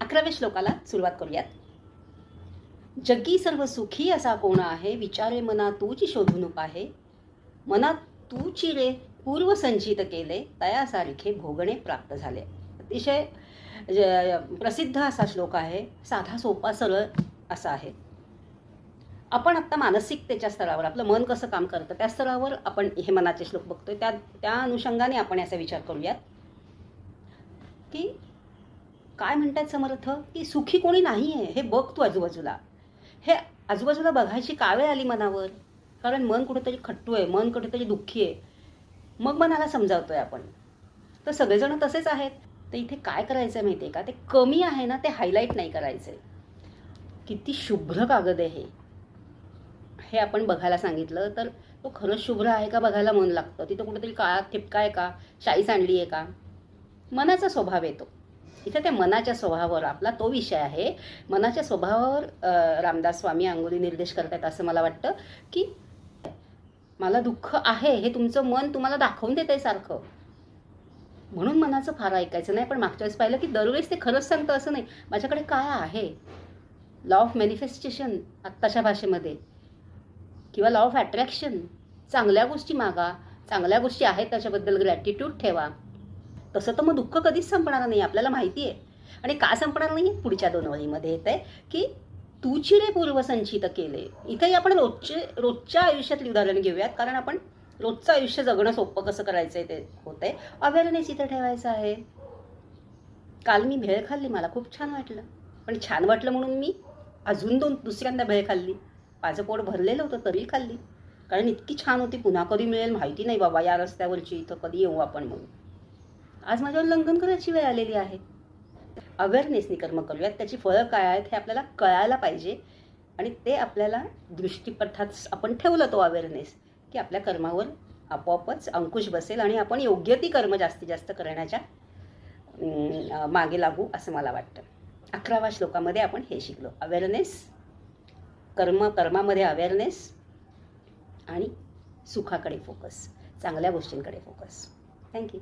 11व्या श्लोकाला सुरुवात करूयात. जगी सर्व सुखी असा कोण आहे, विचारे मना तूची शोधून आहे. मना तूची रे पूर्व संचित केले, तयासारखे भोगणे प्राप्त झाले. अतिशय प्रसिद्ध असा श्लोक आहे. साधा सोपा सरळ असा आहे. आपण आत्ता मानसिकतेच्या स्तरावर आपलं मन कसं काम करतं त्या स्तरावर आपण हे मनाचे श्लोक बघतोय. त्या अनुषंगाने आपण याचा विचार करूयात की काय म्हणतात समर्थ, की सुखी कोणी नाही आहे हे बघ तू आजूबाजूला. हे आजूबाजूला बघायची का वेळ आली मनावर? कारण मन कुठेतरी खट्टू आहे, मन कुठेतरी दुःखी आहे. मग मनाला समजावतोय आपण. तर सगळेजण तसेच आहेत. तर इथे काय करायचं आहे माहिती आहे का? ते कमी आहे ना ते हायलाईट नाही करायचं आहे. किती शुभ्र कागद आहे हे आपण बघायला सांगितलं तर तो खरंच शुभ्र आहे का बघायला मन लागतं. तिथं कुठेतरी काळा ठिपका आहे का, शाई सांडली आहे का? मनाचा स्वभाव येतो इथे. त्या मनाच्या स्वभावावर आपला तो विषय आहे. मनाच्या स्वभावावर रामदास स्वामी अंगुली निर्देश करतात असं मला वाटतं की मला दुःख आहे हे तुमचं मन तुम्हाला दाखवून देत आहे सारखं. म्हणून मनाचं फार ऐकायचं नाही. पण मागच्या वेळेस पाहिलं की दरवेळेस ते खरंच सांगतं असं नाही. माझ्याकडे काय आहे, लॉ ऑफ मॅनिफेस्टेशन आत्ताच्या भाषेमध्ये, किंवा लॉ ऑफ अट्रॅक्शन. चांगल्या गोष्टी मागा, चांगल्या गोष्टी आहेत त्याच्याबद्दल ग्रॅटिट्यूड ठेवा. तसं तर मग दुःख कधीच संपणार नाही आपल्याला माहिती आहे. आणि का संपणार नाही पुढच्या 2 ओळीमध्ये येत आहे की तूची रे पूर्वसंचित केले. इथेही आपण रोजच्या आयुष्यातली उदाहरण घेऊयात. कारण आपण रोजचं आयुष्य जगणं सोपं कसं करायचं आहे ते होत आहे. अवेअरनेस इथं ठेवायचं आहे. काल मी भेळ खाल्ली, मला खूप छान वाटलं. पण छान वाटलं म्हणून मी अजून दुसऱ्यांदा भेळ खाल्ली. माझं पोट भरलेलं होतं तरी खाल्ली. कारण इतकी छान होती. पुन्हा कधी मिळेल माहिती नाही बाबा या रस्त्यावरची, इथं कधी येऊ आपण म्हणून. आज माझ्यावर लंघन करायची वेळ आलेली आहे. अवेअरनेसनी कर्म करूयात. त्याची फळं काय आहेत हे आपल्याला कळायला पाहिजे. आणि ते आपल्याला दृष्टीपथात आपण ठेवलं तो अवेअरनेस की आपल्या कर्मावर आपोआपच अंकुश बसेल आणि आपण योग्य ती कर्म जास्तीत जास्त करण्याच्या मागे लागू असं मला वाटतं. 11व्या श्लोकामध्ये आपण हे शिकलो. अवेअरनेस, कर्मामध्ये अवेअरनेस आणि सुखाकडे फोकस, चांगल्या गोष्टींकडे फोकस. थँक्यू.